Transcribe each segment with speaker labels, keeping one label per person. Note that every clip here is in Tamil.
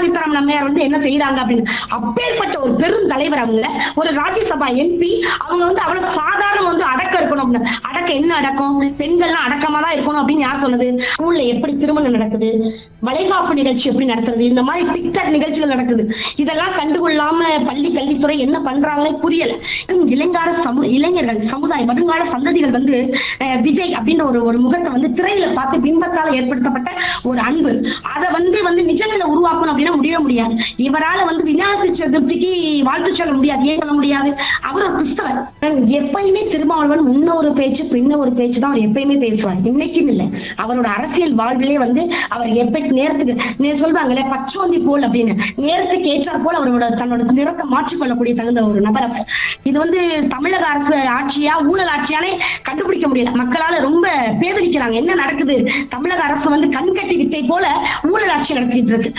Speaker 1: சீதாராமன் அம்மையார் வந்து என்ன செய்யறாங்க அப்படின்னு. அப்பேற்பட்ட ஒரு பெரும் தலைவர் அவங்க, ஒரு ராஜ்யசபா எம்பி. அவங்க வந்து அவ்வளவு சாதாரண வந்து அடக்கம் இருக்கணும் அப்படின்னு. அடக்கம் என்ன அடக்கம்? பெண்கள்லாம் அடக்கமா தான் இருக்கணும் அப்படின்னு யார் சொன்னது? ஸ்கூல்ல எப்படி திருமணம் நடக்குது, வளைகாப்பு நிகழ்ச்சி எப்படி நடத்துறது, இந்த மாதிரி டிக்டாக் நிகழ்ச்சிகள் நடக்குது. இதெல்லாம் கண்டுகொள்ளாம பள்ளி கல்வித்துறை என்ன பண்றாங்களே புரியல. இளைஞர்கள் சமுதாயம் வருங்கால சந்ததிகள் வந்து விஜய் அப்படின்ற ஒரு ஒரு முகத்தை வந்து திரையில பார்த்து பின்பத்தால் ஏற்படுத்தப்பட்ட ஒரு அன்பு, அதை வந்து வந்து நிஜத்துல உருவாக்கணும் அப்படின்னா முடியவே முடியாது. இவரால வந்து விநாயகர் சதுர்த்திக்கு வாழ்த்து சொல்ல முடியாது. ஏன் சொல்ல முடியாது? அவர் ஒரு கிறிஸ்தவர். எப்பயுமே திருமாவளவன் முன்ன ஒரு பேச்சு பின்ன ஒரு பேச்சு தான் அவர் எப்பயுமே பேசுவார். இன்னைக்கும் இல்லை, அவரோட அரசியல் வாழ்விலே வந்து அவர் எப்ப நேரத்துக்கு சொல்றாங்களே பச்சோந்தி போல் அப்படின்னு, நேரத்துக்கு ஏற்றார் போல் அவரோட தன்னோட நிறத்தை மாற்றிக்கொள்ளக்கூடிய தகுந்த ஒரு நபர் அவர். இது வந்து தமிழக அரசு ஆட்சியா ஊழல் ஆட்சியானே கண்டுபிடிக்க முடியல. மக்களால ரொம்ப பேதலிக்கிறாங்க. என்ன நடக்குது? தமிழக அரசு வந்து கண்கட்டி வித்தை போல ஊழல் ஆட்சி நடத்திட்டு இருக்கு.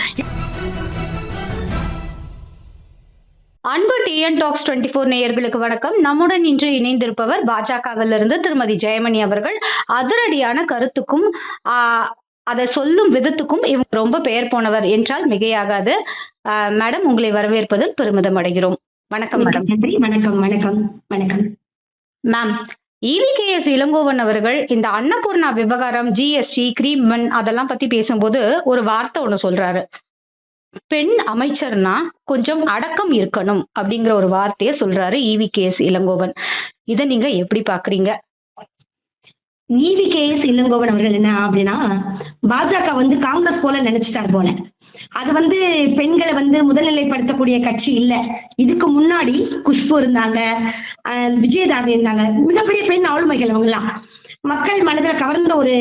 Speaker 2: அன்பு டிஎன் டாக்ஸ் 24 நேயர்களுக்கு வணக்கம். நம்முடன் இன்று இணைந்திருப்பவர் பாஜகவிலிருந்து திருமதி ஜெயமணி அவர்கள். அதிரடியான கருத்துக்கும் அதை சொல்லும் விதத்துக்கும் இவங்க ரொம்ப பெயர் போனவர் என்றால் மிகையாகாது. மேடம், உங்களை வரவேற்பதில் பெருமிதம் அடைகிறோம். வணக்கம் மேடம்.
Speaker 1: வணக்கம் வணக்கம் வணக்கம்
Speaker 2: மேம். EVKS இளங்கோவன் அவர்கள் இந்த அன்னபூர்ணா விவகாரம், ஜிஎஸ்டி, கிரீமன் அதெல்லாம் பத்தி பேசும்போது ஒரு வார்த்தை ஒண்ணு சொல்றாரு. பெண் அமைச்சர்னா கொஞ்சம் அடக்கம் இருக்கணும் அப்படிங்கிற ஒரு வார்த்தையை சொல்றாரு EVKS இளங்கோவன். இதை நீங்க எப்படி பாக்குறீங்க?
Speaker 1: EVKS இளங்கோவன் அவர்கள் என்ன அப்படின்னா, பாஜக வந்து காங்கிரஸ் போல நினைச்சிட்டார் போல. அது வந்து பெண்களை வந்து முதல்நிலைப்படுத்தக்கூடிய கட்சி இல்ல. இதுக்கு முன்னாடி குஷ்பு இருந்தாங்க, விஜயதாரணி இருந்தாங்க, மிகப்பெரிய பெண் ஆளுமைகள். அவங்கெல்லாம் மக்கள் மனதில் கவர்ந்த ஒரு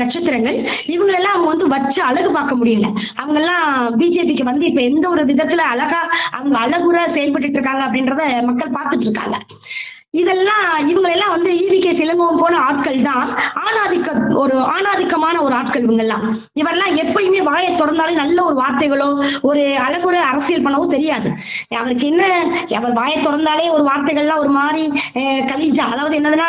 Speaker 1: நட்சத்திரங்கள். இவங்களெல்லாம் அவங்க வந்து வச்சு அழகு பார்க்க முடியல. அவங்கெல்லாம் பிஜேபிக்கு வந்து இப்ப எந்த ஒரு விதத்துல அழகா அவங்க அழகுற செயல்பட்டு இருக்காங்க அப்படின்றத மக்கள் பார்த்துட்டு இருக்காங்க. இதெல்லாம் இவங்களெல்லாம் வந்து EVKS இளங்கோவன் போன ஆட்கள் தான். ஆணாதிக்கமான ஒரு ஆட்கள் இவங்கெல்லாம். இவரெல்லாம் எப்பயுமே வாயை திறந்தாலே நல்ல ஒரு வார்த்தைகளோ ஒரு அழகுற அரசியல் பண்ணவோ தெரியாது. அவருக்கு என்ன, அவர் வாயை திறந்தாலே ஒரு வார்த்தைகள்லாம் ஒரு மாதிரி கலிஜா, அதாவது என்னதுன்னா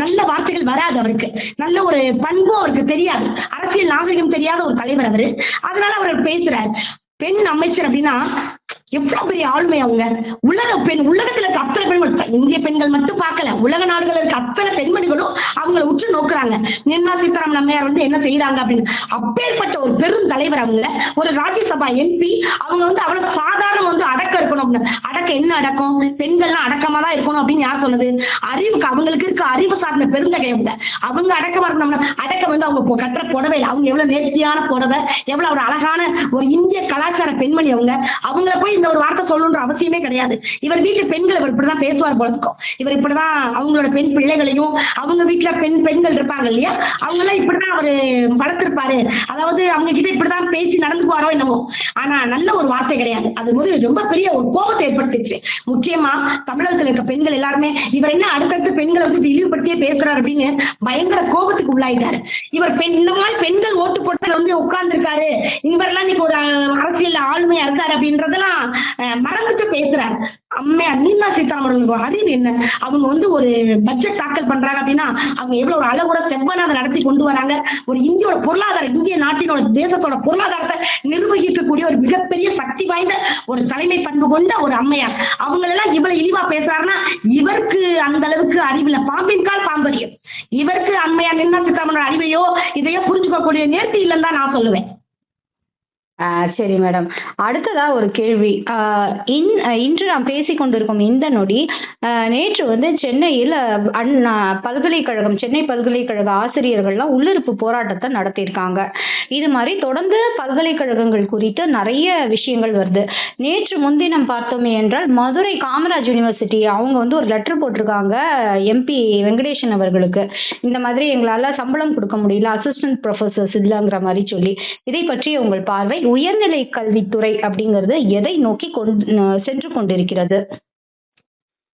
Speaker 1: நல்ல வார்த்தைகள் வராது அவருக்கு. நல்ல ஒரு பண்பும் அவருக்கு தெரியாது. அரசியல் நாகரிகம் தெரியாத ஒரு தலைவர் அவரு. அதனால அவர் பேசுறாரு. பெண் அமைச்சர் அப்படின்னா எவ்வளவு பெரிய ஆளுமை அவங்க. உலகத்துல இருக்க அத்தனை பெண்கள், இந்திய பெண்கள் மட்டும் பார்க்கல, உலக நாடுகள் இருக்க அத்தனை பெண்மணிகளும் அவங்கள உற்று நோக்குறாங்க. நிர்மலா சீதாராமன் அம்மையார் வந்து என்ன செய்யறாங்க அப்படின்னு. அப்பேற்பட்ட ஒரு பெரும் தலைவர் அவங்க, ஒரு ராஜ்யசபா எம்பி. அவங்க வந்து அவ்வளவு சாதாரண வந்து அடக்கம் இருக்கணும் அப்படின்னு. அடக்கம் என்ன அடக்கம்? பெண்கள்லாம் அடக்கமா தான் இருக்கணும் அப்படின்னு யார் சொன்னது? அறிவுக்கு அவங்களுக்கு இருக்க அறிவு சார்ந்த பெருந்தகை அவங்க. அவங்க அடக்கமா இருக்கணும்னா அடக்கம் வந்து அவங்க கட்டுற புடவை, அவங்க எவ்வளவு நேர்த்தியான புடவை, எவ்வளவு ஒரு அழகான ஒரு இந்திய கலாச்சார பெண்மணி அவங்க. அவங்கள போய் இந்த ஒரு வார்த்தை சொல்லணுன்ற அவசியமே கிடையாது. இவர் வீட்டு பெண்கள் இவர் இப்படிதான் பேசுவார் போல இருக்கும். இவர் இப்படிதான் அவங்களோட பெண் பிள்ளைகளையும், அவங்க வீட்டுல பெண்கள் இருப்பாங்க இல்லையா, அவங்க எல்லாம் இப்படிதான் அவரு வளர்த்திருப்பாரு. அதாவது அவங்க கிட்ட இப்படிதான் பேசி நடந்துக்குவாரோ என்னமோ. ஆனா நல்ல ஒரு வார்த்தை கிடையாது. அது ஒரு ரொம்ப பெரிய ஒரு கோபத்தை ஏற்படுத்திச்சு. முக்கியமா தமிழகத்தில் இருக்க பெண்கள் எல்லாருமே இவர் என்ன அடுத்தடுத்து பெண்களை வந்து இழிவுபடுத்தியே பேசுறாரு அப்படின்னு பயங்கர கோபத்துக்கு உள்ளாயிட்டாரு. இவர் இந்த மாதிரி பெண்கள் ஓட்டு போட்டு வந்து உட்கார்ந்து இருக்காரு, இவரெல்லாம் இன்னைக்கு ஒரு அரசியல் ஆளுமையா இருக்காரு அப்படின்றதெல்லாம் மறந்துட்டு பேசுறாரு. அம்மையார் நிர்மலா சீதாராமன் அறிவு என்ன? அவங்க வந்து ஒரு பட்ஜெட் தாக்கல் பண்றாங்க அப்படின்னா அவங்க எவ்வளவு ஒரு அழகுற செவ்வன அதை நடத்தி கொண்டு வராங்க. ஒரு இந்தியோட பொருளாதாரம், இந்திய நாட்டினோட தேசத்தோட பொருளாதாரத்தை நிர்வகிக்கக்கூடிய ஒரு மிகப்பெரிய சக்தி வாய்ந்த ஒரு தலைமை பண்பு கொண்ட ஒரு அம்மையார். அவங்களெல்லாம் இவ்வளவு இழிவா பேசுறாருன்னா இவருக்கு அந்த அளவுக்கு அறிவில்லை. பாம்பின் கால் பாம்பரியம். இவருக்கு அம்மையார் நிர்மலா சீதாராமன் அறிவையோ இதையோ புரிஞ்சுக்கக்கூடிய நேர்த்தி இல்லைன்னு தான் நான் சொல்லுவேன்.
Speaker 2: சரி மேடம். அடுத்ததா ஒரு கேள்வி. இன்று நாம் பேசிக்கொண்டிருக்கும் இந்த நொடி, நேற்று வந்து சென்னையில் சென்னை பல்கலைக்கழக ஆசிரியர்கள்லாம் உள்ளிருப்பு போராட்டத்தை நடத்தியிருக்காங்க. இது மாதிரி தொடர்ந்து பல்கலைக்கழகங்கள் குறித்து நிறைய விஷயங்கள் வருது. நேற்று முன்தினம் பார்த்தோமே என்றால் மதுரை காமராஜ் யூனிவர்சிட்டி அவங்க வந்து ஒரு லெட்டர் போட்டிருக்காங்க MP வெங்கடேசன் அவர்களுக்கு. இந்த மாதிரி எங்களால் சம்பளம் கொடுக்க முடியல, அசிஸ்டன்ட் ப்ரொஃபசர்ஸ் இல்லைங்கிற மாதிரி சொல்லி. இதை பற்றி உங்கள் பார்வை? உயர்நிலை கல்வித்துறை அப்படிங்கிறது எதை நோக்கி சென்று கொண்டிருக்கிறது?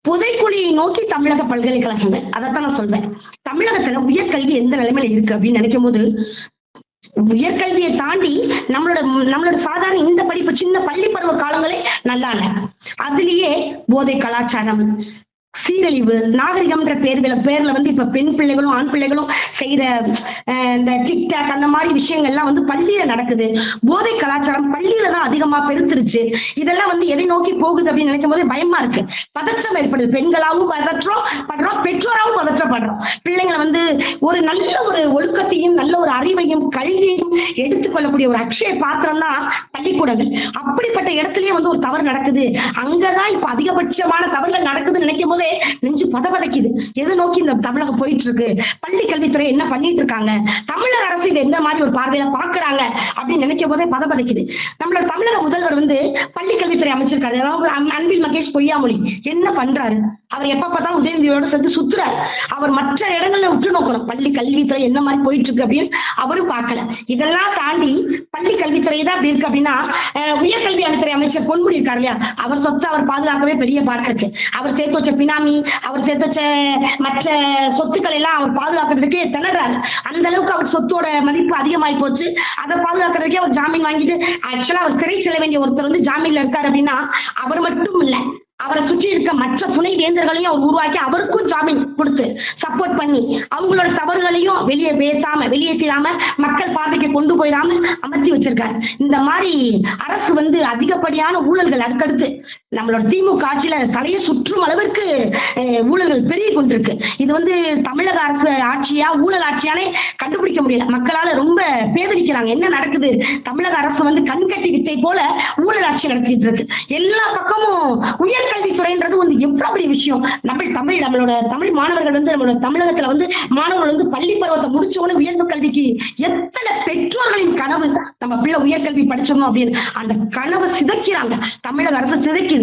Speaker 1: புதைக்குழியை நோக்கி தமிழக பல்கலைக்கழகங்கள். அதைத்தான் நான் சொல்வேன். தமிழகத்துல உயர்கல்வி எந்த நிலைமையில இருக்கு அப்படின்னு நினைக்கும் போது, உயர்கல்வியை தாண்டி நம்மளோட சாதாரண இந்த படிப்பு, சின்ன பள்ளி பருவ காலங்களே நல்லா இல்ல. அதுலயே போதை கலாச்சாரம், சீரழிவு, நாகரிகம்ன்ற பேர்ல வந்து இப்ப பெண் பிள்ளைகளும் ஆண் பிள்ளைகளும் செய்யற இந்த டிக்டாக் அந்த மாதிரி விஷயங்கள்லாம் வந்து பள்ளியில நடக்குது. போதை கலாச்சாரம் பள்ளியில தான் அதிகமா பெருத்துருச்சு. இதெல்லாம் வந்து எதை நோக்கி போகுது அப்படின்னு நினைக்கும் போதே பயமா இருக்கு. பதற்றம் ஏற்படுது. பெண்களாகவும் பதற்றப்படுறோம், பெற்றோராகவும் பதற்றப்படுறோம். பிள்ளைங்களை வந்து ஒரு நல்ல ஒரு ஒழுக்கத்தையும் நல்ல ஒரு அறிவையும் கல்வியையும் எடுத்துக்கொள்ளக்கூடிய ஒரு அக்ஷய பாத்திரம் தான் பள்ளிக்கூடங்கள். அப்படிப்பட்ட இடத்துலயே வந்து ஒரு தவறு நடக்குது. அங்கதான் இப்ப அதிகபட்சமான தவறுகள் நடக்குதுன்னு நினைக்கும் போதே நெஞ்சு பதபதைக்குது. எதை நோக்கி இந்த தமிழகம் போயிட்டு இருக்கு? பள்ளி கல்வித்துறை என்ன பண்ணிட்டு இருக்காங்க? தமிழக அரசு இதை எந்த மாதிரி ஒரு பார்வையில பாக்குறாங்க அப்படின்னு நினைக்கும் போதே பதபதைக்குது. நம்மளோட தமிழக முதல்வர் வந்து பள்ளி கல்வித்துறை அமைச்சிருக்காரு. அதாவது அன்பில் மகேஷ் பொய்யாமொழி என்ன பண்றாரு? அவர் எப்ப பார்த்தாலும் உதயநிதியோட சேர்த்து சுத்துறாரு. அவர் மற்ற இடங்கள்ல உற்று நோக்கணும். பள்ளி கல்வித்துறை என்ன மாதிரி போயிட்டு இருக்கு அப்படின்னு அவரும் பார்க்கல. இதெல்லாம் தாண்டி பள்ளி கல்வித்துறை தான் அப்படி இருக்கு அப்படின்னா உயர்கல்வித்துறை அமைச்சர் பொன்முடி இருக்காரு இல்லையா, அவர் சொத்தை அவர் பாதுகாக்கவே பெரிய பாடம் இருக்கு. அவர் சேர்த்து வச்ச பினாமி, அவர் சேர்த்து வச்ச மற்ற சொத்துக்கள் எல்லாம் அவர் பாதுகாக்கிறதுக்கு திணறாரு. அந்த அளவுக்கு அவர் சொத்தோட மதிப்பு அதிகமாகி போச்சு. அதை பாதுகாக்கிறதுக்கே அவர் ஜாமீன் வாங்கிட்டு ஆக்சுவலா அவர் சிறை செல்ல வேண்டிய ஒருத்தர் வந்து ஜாமீன்ல இருக்காரு அப்படின்னா அவர் மட்டும் இல்ல, அவரை சுற்றி இருக்க மற்ற துணை வேந்தர்களையும் அவர் உருவாக்கி அவருக்கும் ஜாமீன் கொடுத்து சப்போர்ட் பண்ணி அவங்களோட தவறுகளையும் வெளியே வெளியேற்றாம மக்கள் பார்வைக்கு கொண்டு போயிடாம அமர்த்தி வச்சிருக்காரு. இந்த மாதிரி அரசு வந்து அதிகப்படியான ஊழல்கள் அடுத்தடுத்து நம்மளோட திமுக ஆட்சியில தலையை சுற்றும் அளவிற்கு ஊழல்கள் பெருகி கொண்டிருக்கு. இது வந்து தமிழக அரசு ஆட்சியா ஊழல் ஆட்சியானே கண்டுபிடிக்க முடியல. மக்களால ரொம்ப பேதலிக்கிறாங்க. என்ன நடக்குது? தமிழக அரசு வந்து கண்கட்டி வித்தை போல ஊழல் ஆட்சி நடத்திட்டு இருக்கு. எல்லா பக்கமும் உயர்கல்வித்துறைன்றது வந்து எவ்வளவு பெரிய விஷயம். நம்மளோட தமிழ் மாணவர்கள் வந்து நம்மளோட தமிழகத்துல வந்து மாணவர்கள் வந்து பள்ளி பருவத்தை முடிச்ச உடனே உயர்ந்த கல்விக்கு எத்தனை பெற்றோர்களின் கனவு நம்ம பிள்ளை உயர்கல்வி படிச்சோம் அப்படின்னு அந்த கனவை சிதைக்கிறாங்க. தமிழக அரசு சிதைக்குது.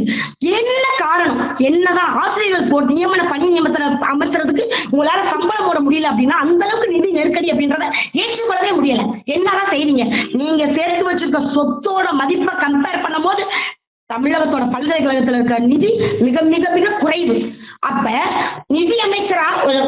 Speaker 1: என்ன காரணம்? என்னதான் ஆசிரியர்கள் போட்டு பணி நியமனத்தை அமர்த்துறதுக்கு உங்களால சம்பளம் போட முடியல அப்படின்னா அந்த அளவுக்கு நிதி நெருக்கடி அப்படின்றத ஏற்றுக்கொள்ளவே முடியல. என்னதான் செய்றீங்க? நீங்க சேர்த்து வச்சிருக்க சொத்தோட மதிப்பை கம்பேர் பண்ணும் போது தமிழகத்தோட பல்கலைக்கழகத்தில் இருக்க நிதி மிக மிக மிக குறைவு. அப்ப நிதி அமைச்சரா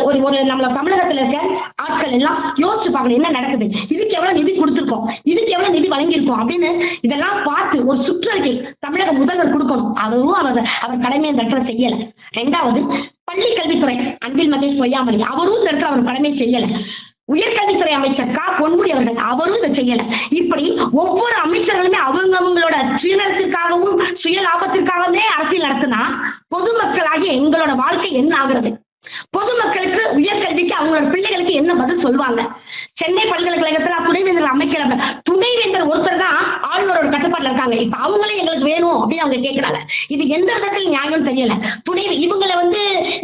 Speaker 1: ஒரு நம்மள தமிழகத்துல இருக்க ஆட்கள் எல்லாம் யோசிச்சு பார்க்கணும் என்ன நடக்குது, இதுக்கு எவ்வளவு நிதி கொடுத்துருக்கோம், இதுக்கு எவ்வளவு நிதி வழங்கியிருக்கோம் அப்படின்னு இதெல்லாம் பார்த்து ஒரு சுற்றறிக்கை தமிழக முதல்வர் கொடுக்கணும். அதுவும் அவர் கடமையை இந்த இடத்துல செய்யல. ரெண்டாவது, பள்ளி கல்வித்துறை அன்பில் மகேஷ் பொய்யாமொழி அவரும் இந்த இடத்துல அவர் கடமையை செய்யல. உயர்கல்வித்துறை அமைச்சர் பொன்முடி அவர்கள் அவரும் இதை செய்யல. இப்படி ஒவ்வொரு அமைச்சர்களுமே அவங்களோட சுயநலத்திற்காகவும் சுய லாபத்திற்காகவே அரசியல் நடத்தினா பொதுமக்களாகிய எங்களோட வாழ்க்கை என்ன ஆகுறது? பொதுமக்களுக்கு உயர்கல்விக்கு அவங்களோட பிள்ளைகளுக்கு என்ன பதில் சொல்வாங்க? சென்னை பல்கலைக்கழகத்துல துணைவேந்தர் அமைக்கல. துணைவேந்தர் ஒருத்தர் தான் ஆளுநரோட கட்டுப்பாட்டுல இருக்காங்க. இப்ப அவங்களே எங்களுக்கு வேணும் அப்படின்னு அவங்க கேட்கறாங்க. இது எந்த விதத்தில் நியாயம் தெரியல.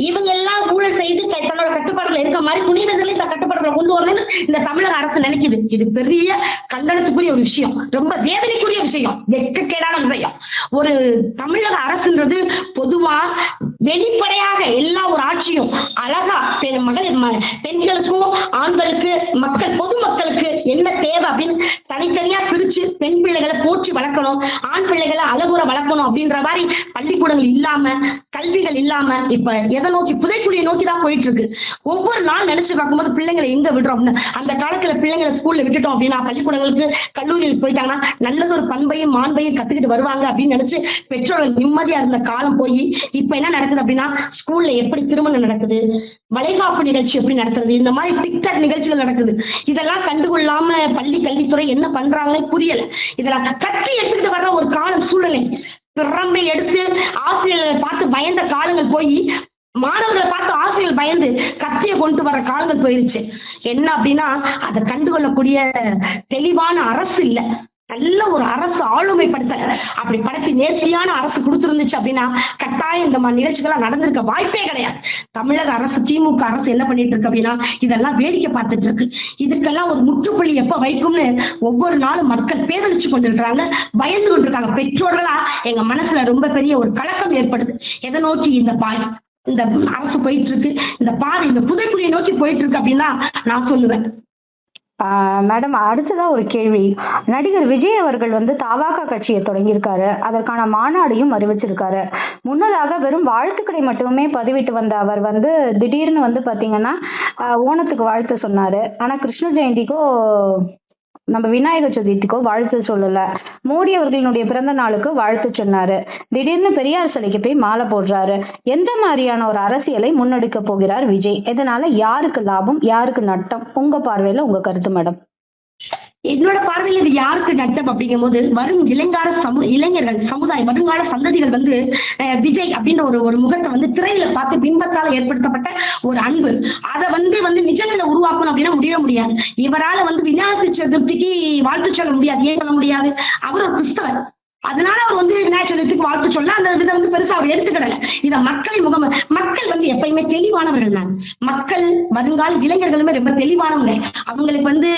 Speaker 1: இவங்க எல்லாம் ஊழல் செய்து தன்னோட கட்டுப்பாட்டுல இருக்க மாதிரி துணைவேந்தர்களையும் கட்டுப்பாட்டுல கொண்டு வரணும்னு இந்த தமிழக அரசு நினைக்குது. இது பெரிய கண்டனத்துக்குரிய ஒரு விஷயம், ரொம்ப வேதனைக்குரிய விஷயம், வெட்கக்கேடான விஷயம். ஒரு தமிழக அரசுன்றது பொதுவா வெளிப்படையாக எல்லா ஒரு ஆட்சியும் அழகா பெண்களுக்கும் ஆண்களுக்கு பொதுமக்களுக்கு என்ன தேவை அப்படின்னு தனித்தனியா பிரிச்சு பெண் பிள்ளைகளை போற்றி வளர்க்கணும், ஆண் பிள்ளைகளை அழகுற வளர்க்கணும் அப்படின்ற மாதிரி பள்ளிக்கூடங்கள் இல்லாம கல்விகள் இல்லாம இப்ப எதை நோக்கி புதைக்குழியை நோக்கி தான் போயிட்டு இருக்கு. ஒவ்வொரு நாள் நினைச்சு பார்க்கும்போது பிள்ளைங்களை எங்க விடுறோம்? அந்த காலத்துல பிள்ளைங்களை ஸ்கூல்ல விட்டுட்டோம் அப்படின்னா பள்ளிக்கூடங்களுக்கு கல்லூரியில் போயிட்டாங்கன்னா நல்லது ஒரு பண்பையும் மாண்பையும் கத்துக்கிட்டு வருவாங்க அப்படின்னு நினைச்சு பெற்றோர்கள் நிம்மதியா இருந்த காலம் போய் இப்ப என்ன நடக்குது அப்படின்னா ஸ்கூல்ல எப்படி திருமணம் நடக்குது, வளைகாப்பு நிகழ்ச்சி எப்படி நடத்துறது, இந்த மாதிரி டிக்டாக் நிகழ்ச்சிகள் நடக்குது. இதெல்லாம் கண்டுகொள்ளாம பள்ளி கல்வித்துறை என்ன பண்றாங்களே புரியல. இதெல்லாம் கட்சி எடுத்துக்கிட்டு வர்ற ஒரு காலம் சூழ்நிலை திறமை எடுத்து ஆசிரியர்களை பார்த்து பயந்த காலங்கள் போய் மாணவர்களை பார்த்து ஆசிரியர்கள் பயந்து கத்தியை கொண்டு வர காலங்கள் போயிருச்சு. என்ன அப்படின்னா அதை கண்டுகொள்ளக்கூடிய தெளிவான அரசு இல்லை. நல்ல ஒரு அரசு ஆளுமைப்படுத்த அப்படி படுத்தி நேர்த்தியான அரசு கொடுத்துருந்துச்சு அப்படின்னா கட்டாயம் இந்த மாதிரி நிகழ்ச்சிகள்லாம் நடந்திருக்க வாய்ப்பே கிடையாது. தமிழக அரசு திமுக அரசு என்ன பண்ணிட்டு இருக்கு அப்படின்னா இதெல்லாம் வேடிக்கை பார்த்துட்டு இருக்கு. இதுக்கெல்லாம் ஒரு முற்றுப்புள்ளி எப்ப வைக்கும்னு ஒவ்வொரு நாளும் மக்கள் பேரழிச்சு கொண்டிருக்கிறாங்க, பயந்து கொண்டிருக்காங்க. பெற்றோர்களா எங்க மனசுல ரொம்ப பெரிய ஒரு கலக்கம் ஏற்படுது. எதை நோக்கி இந்த அரசு போயிட்டு இருக்கு, இந்த புதைக்குழியை நோக்கி போயிட்டு இருக்கு அப்படின்னா நான் சொல்லுவேன்.
Speaker 2: மேடம், அடுத்ததா ஒரு கேள்வி. நடிகர் விஜய் அவர்கள் வந்து தவாக கட்சியை தொடங்கியிருக்காரு. அதற்கான மாநாடையும் அறிவிச்சிருக்காரு. முன்னதாக வெறும் வாழ்த்துக்களை மட்டுமே பதிவிட்டு வந்த அவர் வந்து திடீர்னு வந்து பாத்தீங்கன்னா ஓணத்துக்கு வாழ்த்து சொன்னாரு. ஆனா கிருஷ்ண ஜெயந்திக்கோ நம்ம விநாயகர் சதுர்த்திக்கோ வாழ்த்து சொல்லல. மோடி அவர்களினுடைய பிறந்த நாளுக்கு வாழ்த்து சொன்னாரு. திடீர்னு பெரியார் சிலைக்கு போய் மாலை போடுறாரு. எந்த மாதிரியான ஒரு அரசியலை முன்னெடுக்க போகிறார் விஜய்? இதனால யாருக்கு லாபம், யாருக்கு நட்டம்? உங்க பார்வையில உங்க கருத்து மேடம்.
Speaker 1: என்னோட பார்வையில் இது யாருக்கு நட்டம் அப்படிங்கும்போது, வரும் இளைஞர்கள் சமுதாயம் வருங்கால சந்ததிகள் வந்து விஜய் அப்படின்ற ஒரு முகத்தை வந்து திரையில பார்த்து பின்பத்தால் ஏற்படுத்தப்பட்ட ஒரு அன்பு அதை வந்து நிஜத்துல உருவாக்கணும் அப்படின்னா முடியவே முடியாது. இவரால வந்து விநாயகர் சதுர்த்திக்கு வாழ்த்து சொல்ல முடியாது. ஏன் சொல்ல முடியாது? அவர் ஒரு கிறிஸ்தவர். அதனால அவர் வந்து விநாயகர் சதுர்த்திக்கு வாழ்த்து சொல்ல அந்த இதை வந்து பெருசா அவர் எடுத்துக்கிடல. இதை மக்கள் வந்து எப்பயுமே தெளிவானவர்கள் தான். மக்கள் வருங்கால இளைஞர்களுமே ரொம்ப தெளிவானவங்க. அவங்களுக்கு வந்து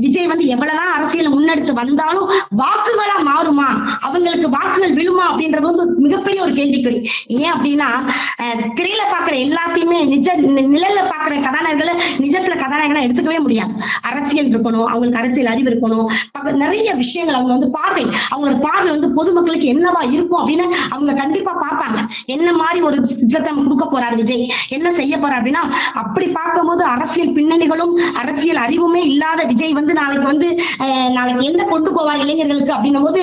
Speaker 1: விஜய் வந்து எவ்வளவுதான் அரசியல் முன்னெடுத்து வந்தாலும் வாக்குகளா மாறுமா, அவங்களுக்கு வாக்குகள் விழுமா அப்படின்றது வந்து மிகப்பெரிய ஒரு கேள்விக்குறி. ஏன் அப்படின்னா திரையில பாக்குற எல்லாத்தையுமே நிழல்ல பாக்குற கதாநாயகர்களை நிஜத்துல கதாநாயகனா எடுத்துக்கவே முடியாது. அரசியல் இருக்கணும், அவங்களுக்கு அரசியல் அறிவு இருக்கணும், நிறைய விஷயங்கள் அவங்க வந்து அவங்களோட பார்வை வந்து பொதுமக்களுக்கு என்னவா இருக்கும் அப்படின்னு அவங்க கண்டிப்பா பார்ப்பாங்க. என்ன மாதிரி ஒரு சித்தத்தை கொடுக்க போறாரு விஜய், என்ன செய்ய போறாரு அப்படின்னா அப்படி பார்க்கும்போது அரசியல் பின்னணிகளும் அரசியல் அறிவுமே இல்லாத விஜய் வந்து நாளைக்கு என்ன கொண்டு போவார் இளைஞர்களுக்கு அப்படின்னும் போது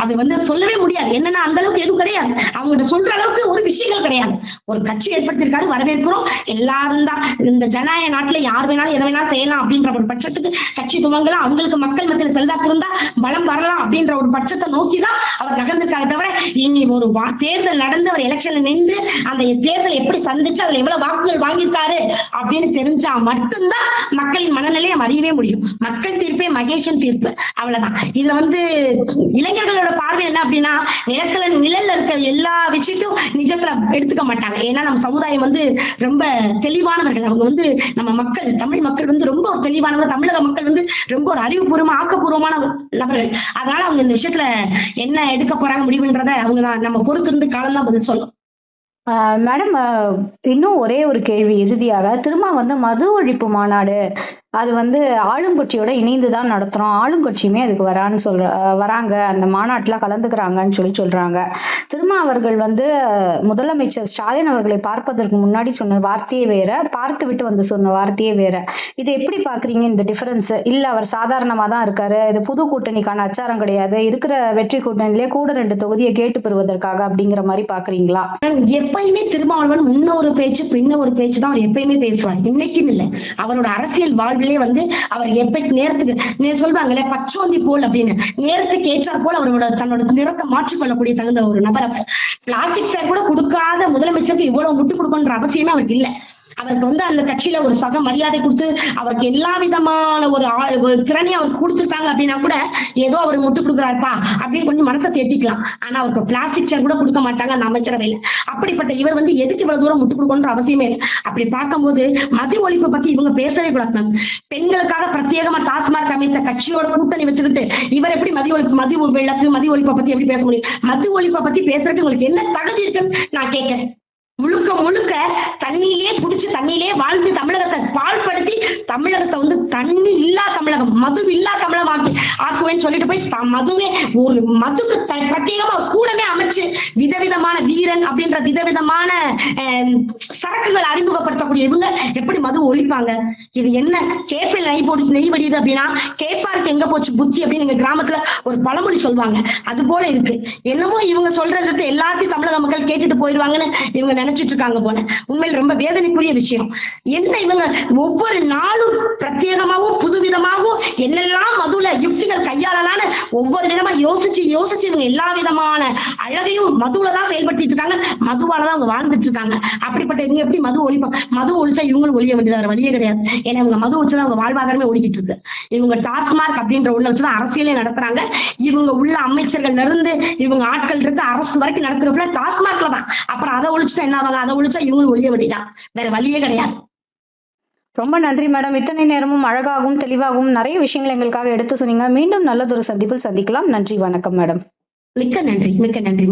Speaker 1: அது வந்து சொல்லவே முடியாது. என்னன்னா அந்த அளவுக்கு எதுவும் கிடையாது, அவங்ககிட்ட சொல்ற அளவுக்கு ஒரு விஷயங்கள் கிடையாது. ஒரு கட்சி ஏற்படுத்தியிருக்காரு, வரவேற்கிறோம். எல்லாரும் தான் இந்த ஜனநாயக நாட்டுல யார் வேணாலும் எதை வேணாலும் செய்யலாம் அப்படின்ற ஒரு பட்சத்துக்கு கட்சி துவங்கலாம், அவங்களுக்கு மக்கள் மத்தியில் செல்வாக்கு இருந்தா பலம் வரலாம் அப்படின்ற ஒரு பட்சத்தை நோக்கிதான் அவர் நகர்ந்திருக்காரு. தவிர இனி ஒரு தேர்தல் நடந்து அவர் எலெக்ஷன்ல நின்று அந்த தேர்தலை எப்படி சந்திச்சு அதுல எவ்வளவு வாக்குகள் வாங்கியிருக்காரு அப்படின்னு தெரிஞ்சா மட்டும்தான் மக்களின் மனநிலையை அறியவே முடியும். மக்கள் தீர்ப்பே மகேஷன் தீர்ப்பு, அவ்வளவுதான். இதுல வந்து இளைஞர்களோட பார்வை என்ன அப்படின்னா நிழல்ல இருக்க எல்லா விஷயத்தையும் நிஜத்துல எடுத்துக்க மாட்டாங்க. ஏன்னா நம்ம சமுதாயம் வந்து ரொம்ப தெளிவானவர்கள். அவங்க வந்து நம்ம மக்கள், தமிழ் மக்கள் வந்து ரொம்ப ஒரு தெளிவானவங்க. தமிழக மக்கள் வந்து ரொம்ப ஒரு அறிவுபூர்வமா ஆக்கப்பூர்வமான நபர்கள். அதனால அவங்க இந்த விஷயத்துல என்ன எடுக்க போறாங்க முடிவுன்றத அவங்க தான் நம்ம பொறுத்திருந்து காலம் தான் பதில் சொல்லும்.
Speaker 2: மேடம், இன்னும் ஒரே ஒரு கேள்வி இறுதியாக. திரும்ப வந்து மது ஒழிப்பு மாநாடு அது வந்து ஆளுங்கட்சியோட இணைந்து தான் நடத்துறோம், ஆளுங்கட்சியுமே அதுக்கு வராங்க, அந்த மாநாட்டில் கலந்துக்கிறாங்கன்னு சொல்றாங்க. திரும்ப அவர்கள் வந்து முதலமைச்சர் ஸ்டாலின் அவர்களை பார்ப்பதற்கு முன்னாடி சொன்ன வார்த்தையே வேற, பார்த்து விட்டு வந்து சொன்ன வார்த்தையே வேற. இதை எப்படி பாக்குறீங்க இந்த டிஃபரன்ஸ்? இல்ல அவர் சாதாரணமா தான் இருக்காரு, இது புது கூட்டணிக்கான அச்சாரம் கிடையாது, இருக்கிற வெற்றி கூட்டணியிலே கூட 2 தொகுதியை கேட்டு பெறுவதற்காக அப்படிங்கிற மாதிரி பாக்குறீங்களா?
Speaker 1: எப்பயுமே திருமாவளவன் முன்ன ஒரு பேச்சு பின்ன ஒரு பேச்சு தான் அவர் எப்பயுமே பேசுவார். இன்னைக்கும் இல்லை, அவரோட அரசியல் வாழ்விலே வந்து அவர் நேரத்துக்கு சொல்றாங்களே பச்சோந்தி போல் அப்படின்னு, நேரத்துக்கு ஏற்றார் போல் அவரோட தன்னோட நிறத்தை மாற்றிக்கொள்ளக்கூடிய தகுந்த ஒரு நபர். அவர் பிளாஸ்டிக் சேர் கூட கொடுக்காத முதலமைச்சருக்கு இவ்வளவு முட்டு கொடுக்கணுன்ற அவசியமே அவருக்கு இல்லை. அவருக்கு வந்து அந்த கட்சியில ஒரு சக மரியாதை கொடுத்து அவருக்கு எல்லா விதமான ஒரு திறனையும் அவருக்கு கொடுத்துருக்காங்க அப்படின்னா கூட ஏதோ அவர் முட்டு கொடுக்குறாருப்பா அப்படின்னு கொஞ்சம் மனசை தேட்டிக்கலாம். ஆனா அவருக்கு பிளாஸ்டிக் சேர் கூட கொடுக்க மாட்டாங்க அந்த அமைச்சரவையில. அப்படிப்பட்ட இவர் வந்து எதுக்கு இவ்வளவு தூரம் முட்டு கொடுக்கணுன்ற அவசியமே இல்லை. அப்படி பார்க்கும்போது மது ஒழிப்பை பத்தி இவங்க பேசவே கூடாது. பெண்களுக்காக பிரத்யேகமா டாஸ்மாக் அமைத்த கட்சியோட கூட்டணி வச்சுக்கிட்டு இவர் எப்படி மது ஒழிப்பை பத்தி எப்படி பேச முடியும்? மது ஒழிப்பை பத்தி பேசுறதுக்கு உங்களுக்கு என்ன தகுதி இருக்குன்னு நான் கேட்கிறேன். முழுக்க தண்ணியிலே குடிச்சு தண்ணியிலே வாழ்ந்து தமிழகத்தை பாழ்படுத்தி தமிழகத்தை வந்து தண்ணி இல்லா தமிழகம், மது இல்லா தமிழகம் ஆக்குவேன்னு சொல்லிட்டு போய் மதுவே ஒரு மதுக்கு பிரத்யேகமா கூடவே அமைச்சு விதவிதமான வீரன் அப்படின்ற விதவிதமான சரக்குகள் அறிமுகப்படுத்தக்கூடிய இவங்க எப்படி மது ஒழிப்பாங்க? இது என்ன கேப்பில் நெய் வடியுது அப்படின்னா கேப்பாருக்கு எங்க போச்சு புத்தி அப்படின்னு எங்க கிராமத்துல ஒரு பழமொழி சொல்லுவாங்க. அது போல இருக்கு. என்னமோ இவங்க சொல்றது எல்லாத்தையும் தமிழக மக்கள் கேட்டுட்டு போயிடுவாங்கன்னு இவங்க நினைச்சிட்டு இருக்காங்க போல. உண்மையில் ரொம்ப வேதனைக்குரிய விஷயம். என்ன இவங்க ஒவ்வொரு நாளும் பிரத்யேகமாகவும் புதுவிதமாகவும் என்னெல்லாம் மதுல யுக்திகள் கையாளலான்னு ஒவ்வொரு விதமா யோசிச்சு இவங்க எல்லா விதமான அழகையும் மதுல தான் செயல்படுத்திட்டு இருக்காங்க. மதுவால தான் அவங்க வாழ்ந்துட்டு இருக்காங்க. அப்படிப்பட்ட இவங்க எப்படி மது ஒழிச்சா இவங்களும் ஒழிய வேண்டியது வழியே கிடையாது. ஏன்னா இவங்க மது ஒழிச்சுதான் அவங்க வாழ்வாதாரமே ஓடிக்கிட்டு இருக்கு. இவங்க டாஸ்மார்க் அப்படின்ற உள்ள வச்சுதான் அரசியலே நடத்துறாங்க. இவங்க உள்ள அமைச்சர்கள் இருந்து இவங்க ஆட்கள் இருக்கு அரசு வரைக்கும் நடத்துறப்பல டாஸ்மார்க்ல தான். அப்புறம் அதை ஒழிச்சுட்டா என்ன ஆவாங்க? அதை ஒழிச்சா இவங்களும் ஒழிய வேண்டியதான், வேற வழியே கிடையாது.
Speaker 2: ரொம்ப நன்றி மேடம். இத்தனை நேரமும் அழகாகவும் தெளிவாகவும் நிறைய விஷயங்கள் எங்களுக்காக எடுத்து சொன்னீங்க. மீண்டும் நல்லதொரு சந்திப்பில் சந்திக்கலாம். நன்றி, வணக்கம் மேடம்.
Speaker 1: மிக்க நன்றி.